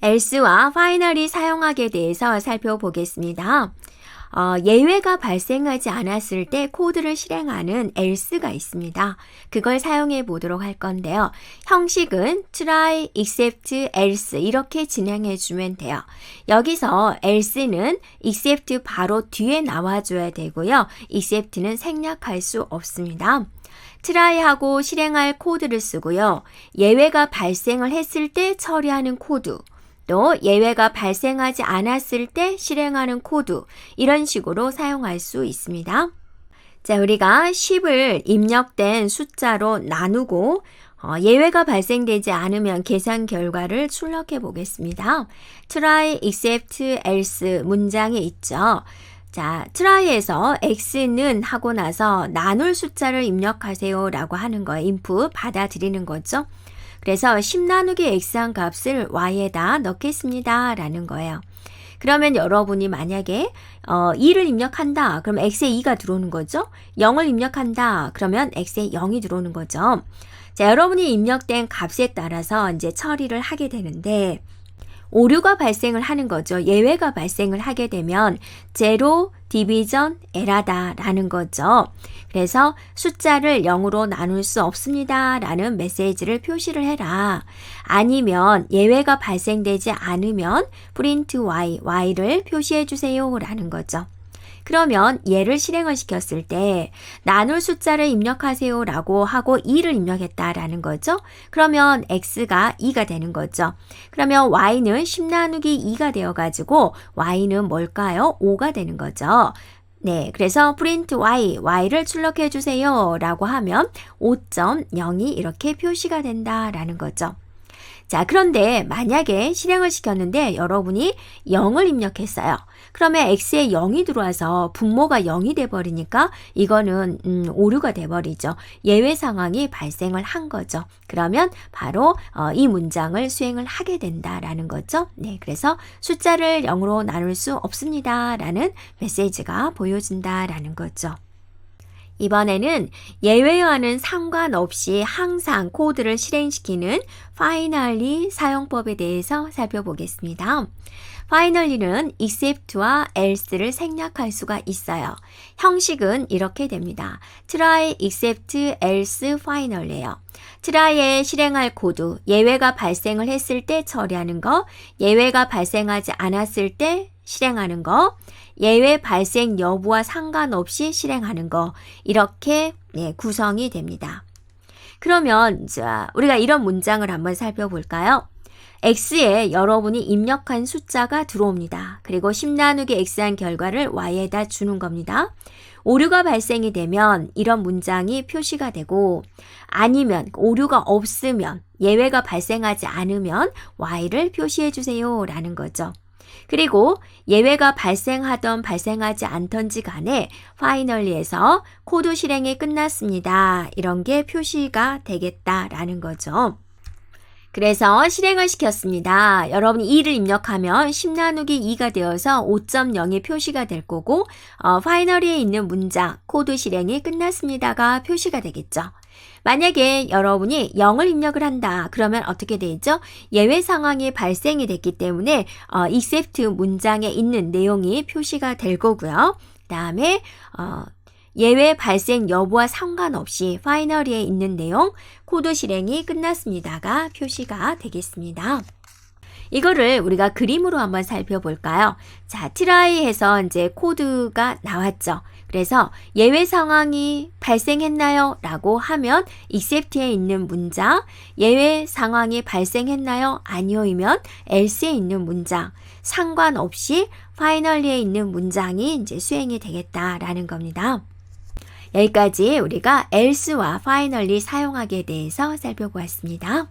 else와 finally 사용하기에 대해서 살펴보겠습니다. 예외가 발생하지 않았을 때 코드를 실행하는 else가 있습니다. 그걸 사용해 보도록 할 건데요. 형식은 try, except, else 이렇게 진행해 주면 돼요. 여기서 else는 except 바로 뒤에 나와줘야 되고요. except는 생략할 수 없습니다. try하고 실행할 코드를 쓰고요. 예외가 발생을 했을 때 처리하는 코드, 또 예외가 발생하지 않았을 때 실행하는 코드, 이런 식으로 사용할 수 있습니다. 자, 우리가 10을 입력된 숫자로 나누고 예외가 발생되지 않으면 계산 결과를 출력해 보겠습니다. try, except, else 문장에 있죠. 자, try에서 x는 하고 나서 나눌 숫자를 입력하세요 라고 하는 거예요. input 받아들이는 거죠. 그래서 10 나누기 x한 값을 y에다 넣겠습니다 라는 거예요. 그러면 여러분이 만약에 2를 입력한다. 그럼 x에 2가 들어오는 거죠. 0을 입력한다. 그러면 x에 0이 들어오는 거죠. 자, 여러분이 입력된 값에 따라서 이제 처리를 하게 되는데 오류가 발생을 하는 거죠. 예외가 발생을 하게 되면 제로, 디비전, 에라다 라는 거죠. 그래서 숫자를 0으로 나눌 수 없습니다 라는 메시지를 표시를 해라. 아니면 예외가 발생되지 않으면 print y, y를 표시해 주세요 라는 거죠. 그러면 얘를 실행을 시켰을 때 나눌 숫자를 입력하세요 라고 하고 2를 입력했다라는 거죠. 그러면 x가 2가 되는 거죠. 그러면 y는 10 나누기 2가 되어가지고 y는 뭘까요? 5가 되는 거죠. 네, 그래서 print y, y를 출력해 주세요 라고 하면 5.0이 이렇게 표시가 된다라는 거죠. 자, 그런데 만약에 실행을 시켰는데 여러분이 0을 입력했어요. 그러면 x에 0이 들어와서 분모가 0이 돼버리니까 이거는 오류가 돼버리죠. 예외 상황이 발생을 한 거죠. 그러면 바로 이 문장을 수행을 하게 된다라는 거죠. 네, 그래서 숫자를 0으로 나눌 수 없습니다 라는 메시지가 보여진다라는 거죠. 이번에는 예외와는 상관없이 항상 코드를 실행시키는 finally 사용법에 대해서 살펴보겠습니다. finally는 except와 else를 생략할 수가 있어요. 형식은 이렇게 됩니다. try, except, else, finally예요. try에 실행할 코드, 예외가 발생을 했을 때 처리하는 거, 예외가 발생하지 않았을 때 실행하는 거, 예외 발생 여부와 상관없이 실행하는 거, 이렇게 구성이 됩니다. 그러면 자, 우리가 이런 문장을 한번 살펴볼까요? x에 여러분이 입력한 숫자가 들어옵니다. 그리고 10 나누기 x한 결과를 y에다 주는 겁니다. 오류가 발생이 되면 이런 문장이 표시가 되고, 아니면 오류가 없으면, 예외가 발생하지 않으면 y를 표시해 주세요 라는 거죠. 그리고 예외가 발생하던 발생하지 않던지 간에 finally에서 코드 실행이 끝났습니다. 이런 게 표시가 되겠다라는 거죠. 그래서 실행을 시켰습니다. 여러분이 2를 입력하면 10 나누기 2가 되어서 5.0이 표시가 될 거고 finally에 있는 문장 코드 실행이 끝났습니다가 표시가 되겠죠. 만약에 여러분이 0을 입력을 한다. 그러면 어떻게 되죠? 예외 상황이 발생이 됐기 때문에 except 문장에 있는 내용이 표시가 될 거고요. 그 다음에 예외 발생 여부와 상관없이 finally에 있는 내용 코드 실행이 끝났습니다가 표시가 되겠습니다. 이거를 우리가 그림으로 한번 살펴볼까요? 자, try해서 이제 코드가 나왔죠. 그래서 예외 상황이 발생했나요? 라고 하면 except에 있는 문장, 예외 상황이 발생했나요? 아니요이면 else에 있는 문장, 상관없이 finally에 있는 문장이 이제 수행이 되겠다라는 겁니다. 여기까지 우리가 else와 finally 사용하기에 대해서 살펴보았습니다.